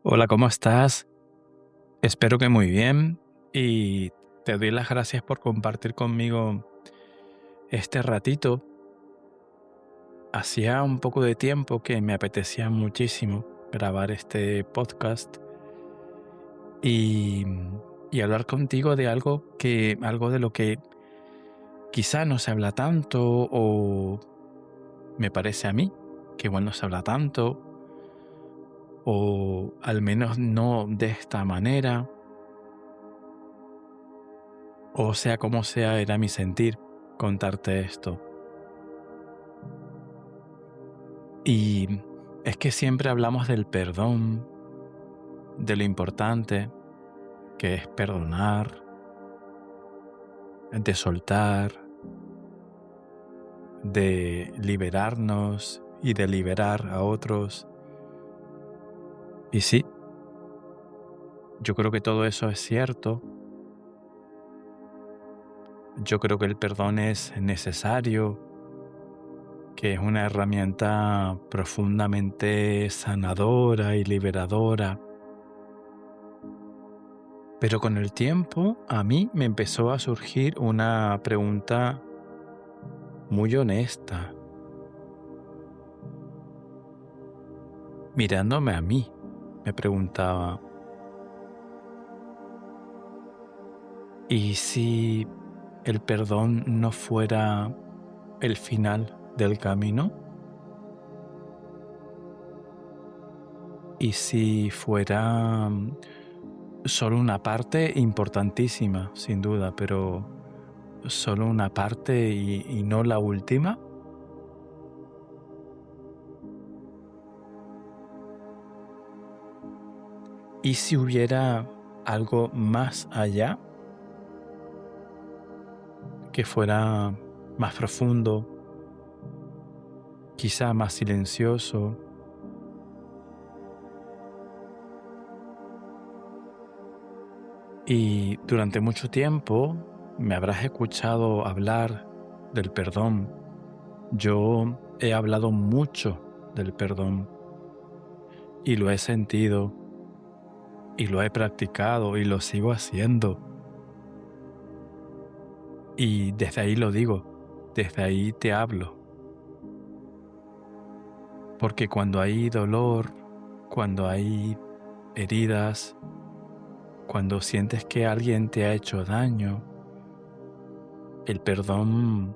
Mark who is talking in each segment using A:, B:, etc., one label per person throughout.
A: Hola, ¿cómo estás? Espero que muy bien y te doy las gracias por compartir conmigo este ratito. Hacía un poco de tiempo que me apetecía muchísimo grabar este podcast y, y hablar contigo de algo de lo que quizá no se habla tanto o me parece a mí que igual no se habla tanto o al menos no de esta manera. O sea, como sea, era mi sentir contarte esto. Y es que siempre hablamos del perdón, de lo importante que es perdonar, de soltar, de liberarnos y de liberar a otros. Y sí, yo creo que todo eso es cierto. Yo creo que el perdón es necesario, que es una herramienta profundamente sanadora y liberadora. Pero con el tiempo a mí me empezó a surgir una pregunta muy honesta, mirándome a mí, me preguntaba, ¿y si el perdón no fuera el final del camino? ¿Y si fuera solo una parte importantísima, sin duda, pero solo una parte y no la última? ¿Y si hubiera algo más allá que fuera más profundo, quizá más silencioso? Y durante mucho tiempo me habrás escuchado hablar del perdón. Yo he hablado mucho del perdón y lo he sentido y lo he practicado y lo sigo haciendo. Y desde ahí lo digo, desde ahí te hablo. Porque cuando hay dolor, cuando hay heridas, cuando sientes que alguien te ha hecho daño, el perdón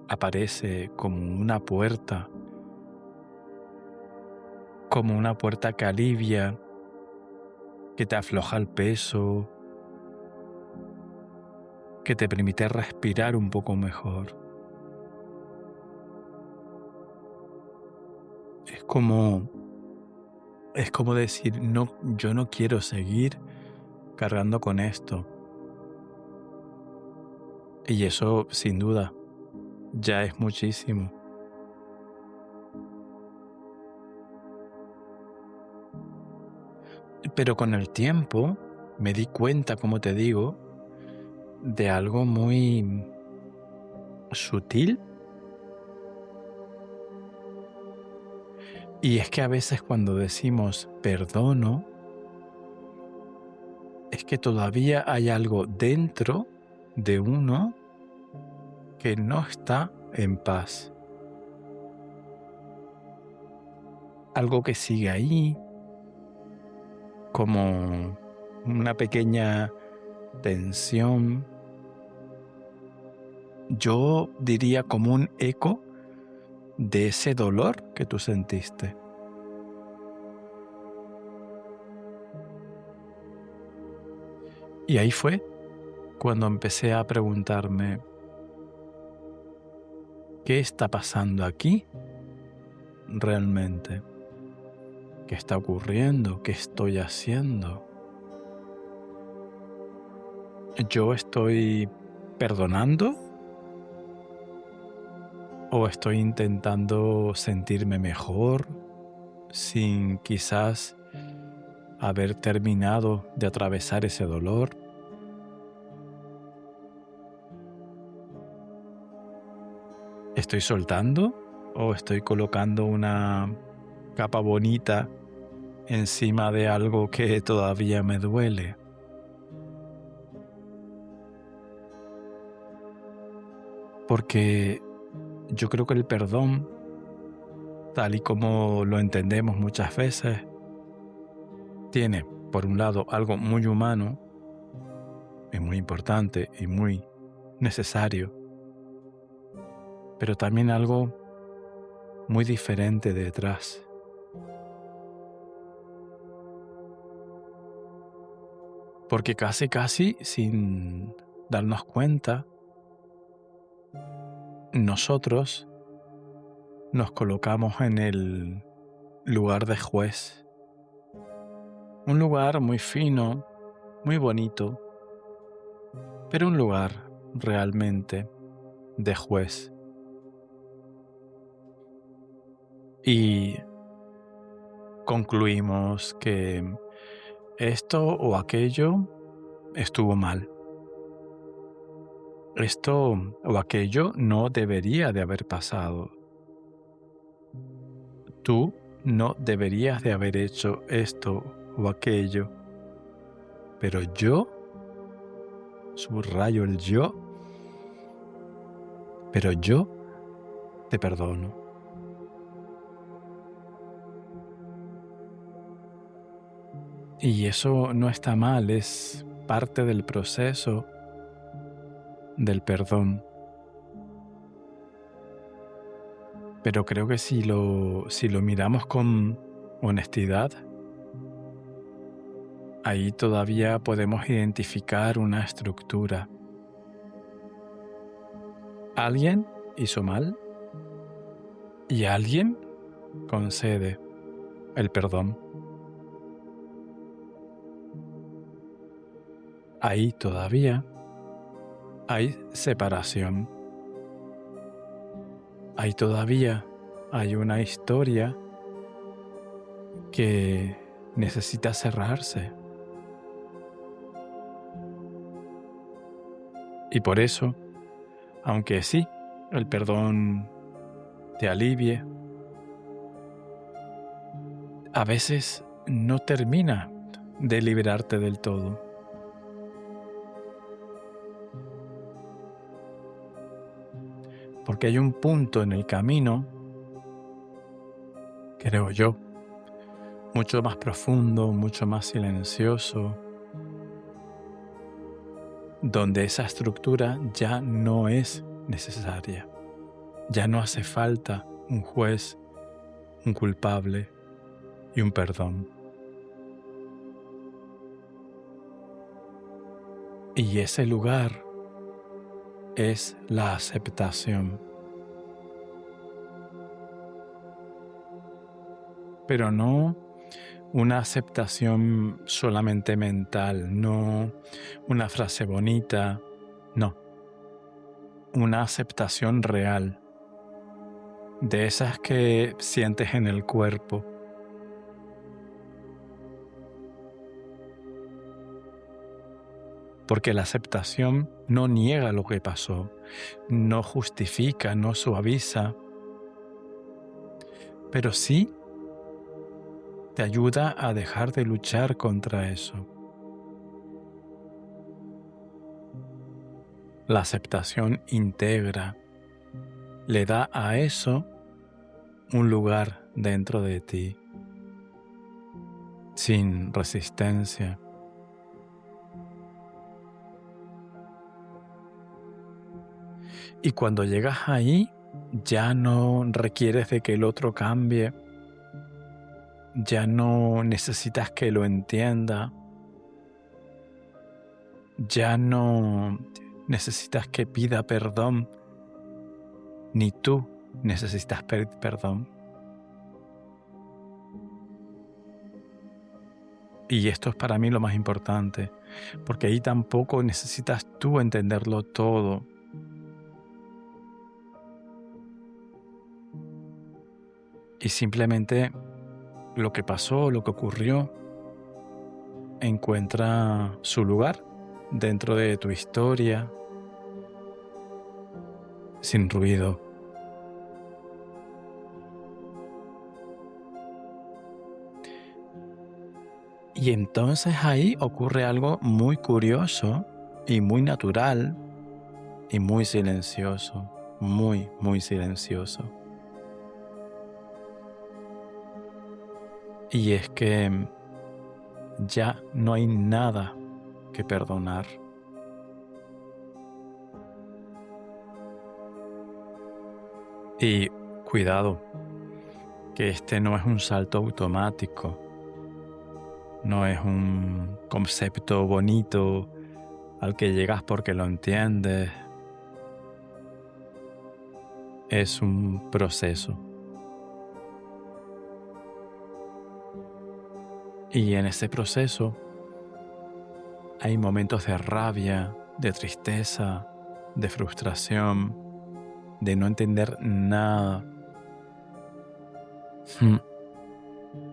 A: aparece como una puerta que alivia, que te afloja el peso, que te permite respirar un poco mejor. Es como, es como decir, no, yo no quiero seguir cargando con esto. Y eso, sin duda, ya es muchísimo. Pero con el tiempo me di cuenta, como te digo, de algo muy sutil. Y es que a veces cuando decimos perdono, es que todavía hay algo dentro de uno que no está en paz. Algo que sigue ahí, como una pequeña tensión. Yo diría como un eco de ese dolor que tú sentiste. Y ahí fue cuando empecé a preguntarme, ¿qué está pasando aquí realmente? ¿Qué está ocurriendo? ¿Qué estoy haciendo? ¿Yo estoy perdonando o estoy intentando sentirme mejor sin quizás haber terminado de atravesar ese dolor? ¿Estoy soltando o estoy colocando una capa bonita encima de algo que todavía me duele. Porque yo creo que el perdón, tal y como lo entendemos muchas veces, tiene, por un lado, algo muy humano, es muy importante y muy necesario, pero también algo muy diferente detrás. Porque casi sin darnos cuenta, nosotros nos colocamos en el lugar de juez. Un lugar muy fino, muy bonito, pero un lugar realmente de juez. Y concluimos que esto o aquello estuvo mal. Esto o aquello no debería de haber pasado. Tú no deberías de haber hecho esto o aquello. Pero yo, subrayo el yo, pero yo te perdono. Y eso no está mal, es parte del proceso del perdón. Pero creo que si lo miramos con honestidad, ahí todavía podemos identificar una estructura. Alguien hizo mal y alguien concede el perdón. Ahí todavía hay separación. Ahí todavía hay una historia que necesita cerrarse. Y por eso, aunque sí, el perdón te alivie, a veces no termina de liberarte del todo. Porque hay un punto en el camino, creo yo, mucho más profundo, mucho más silencioso, donde esa estructura ya no es necesaria. Ya no hace falta un juez, un culpable y un perdón. Y ese lugar es la aceptación. Pero no una aceptación solamente mental, no una frase bonita, no. Una aceptación real, de esas que sientes en el cuerpo. Porque la aceptación no niega lo que pasó, no justifica, no suaviza, pero sí te ayuda a dejar de luchar contra eso. La aceptación integra, le da a eso un lugar dentro de ti, sin resistencia. Y cuando llegas ahí, ya no requieres de que el otro cambie, ya no necesitas que lo entienda, ya no necesitas que pida perdón, ni tú necesitas pedir perdón. Y esto es para mí lo más importante, porque ahí tampoco necesitas tú entenderlo todo. Y simplemente lo que pasó, lo que ocurrió, encuentra su lugar dentro de tu historia, sin ruido. Y entonces ahí ocurre algo muy curioso y muy natural y muy silencioso, muy, muy silencioso. Y es que ya no hay nada que perdonar. Y cuidado, que este no es un salto automático, no es un concepto bonito al que llegas porque lo entiendes. Es un proceso. Y en ese proceso hay momentos de rabia, de tristeza, de frustración, de no entender nada.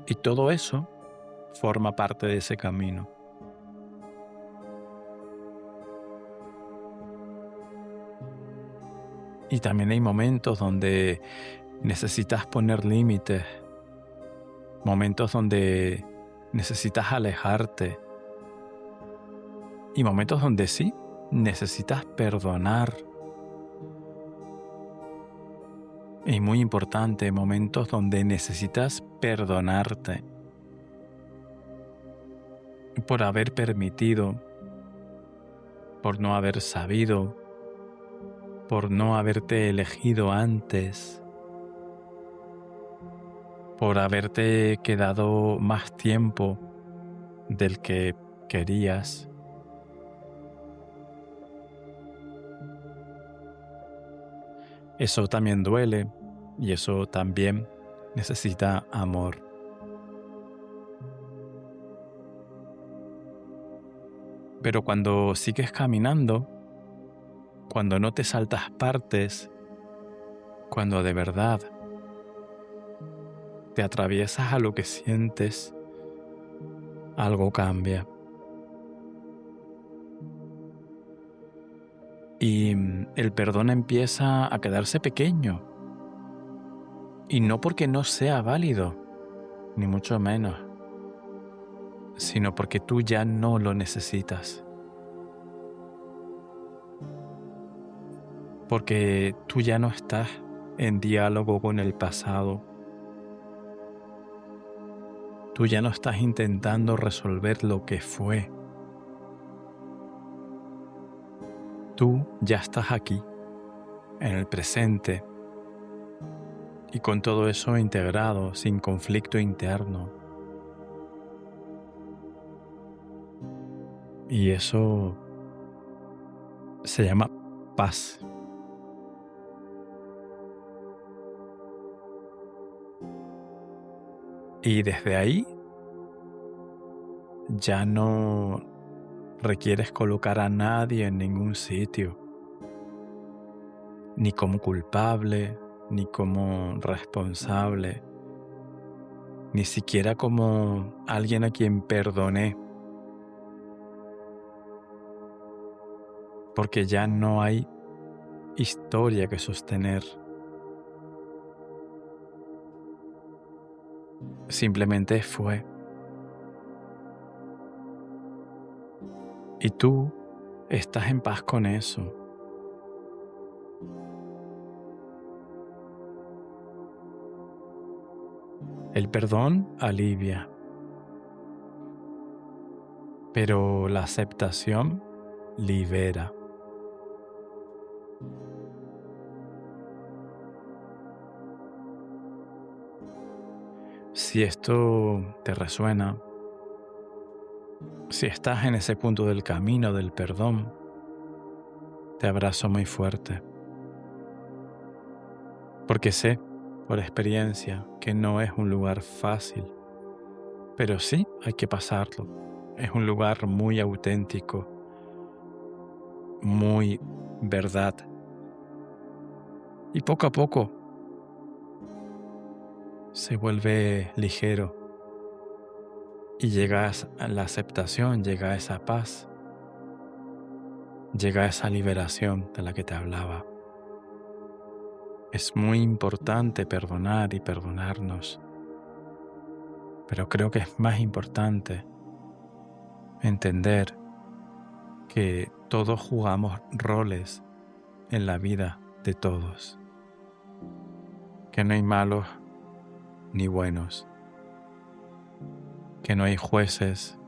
A: Y todo eso forma parte de ese camino. Y también hay momentos donde necesitas poner límites, momentos donde necesitas alejarte y momentos donde sí necesitas perdonar. Y muy importante, momentos donde necesitas perdonarte por haber permitido, por no haber sabido, por no haberte elegido antes, por haberte quedado más tiempo del que querías. Eso también duele y eso también necesita amor. Pero cuando sigues caminando, cuando no te saltas partes, cuando de verdad te atraviesas a lo que sientes, algo cambia. Y el perdón empieza a quedarse pequeño. Y no porque no sea válido, ni mucho menos, sino porque tú ya no lo necesitas. Porque tú ya no estás en diálogo con el pasado. Tú ya no estás intentando resolver lo que fue. Tú ya estás aquí, en el presente, y con todo eso integrado, sin conflicto interno. Y eso se llama paz. Y desde ahí ya no requieres colocar a nadie en ningún sitio, ni como culpable, ni como responsable, ni siquiera como alguien a quien perdoné, porque ya no hay historia que sostener. Simplemente fue. Y tú estás en paz con eso. El perdón alivia, pero la aceptación libera. Si esto te resuena, si estás en ese punto del camino del perdón, te abrazo muy fuerte, porque sé por experiencia que no es un lugar fácil, pero sí hay que pasarlo. Es un lugar muy auténtico, muy verdad. Y poco a poco se vuelve ligero y llegas a la aceptación, llega a esa paz, llega a esa liberación de la que te hablaba. Es muy importante perdonar y perdonarnos, pero creo que es más importante entender que todos jugamos roles en la vida de todos, que no hay malos ni buenos, que no hay jueces,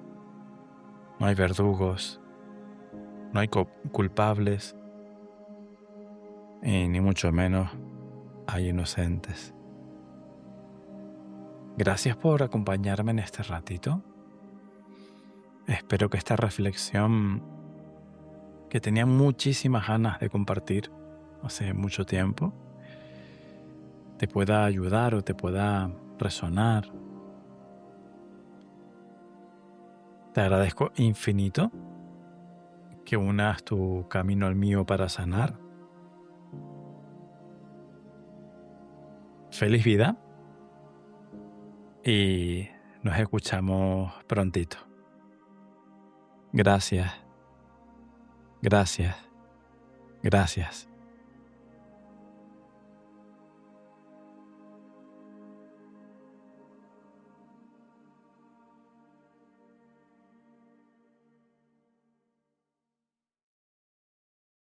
A: no hay verdugos, no hay culpables y ni mucho menos hay inocentes. Gracias por acompañarme en este ratito. Espero que esta reflexión, que tenía muchísimas ganas de compartir hace mucho tiempo, te pueda ayudar o te pueda resonar. Te agradezco infinito que unas tu camino al mío para sanar. Feliz vida y nos escuchamos prontito. Gracias, gracias, gracias.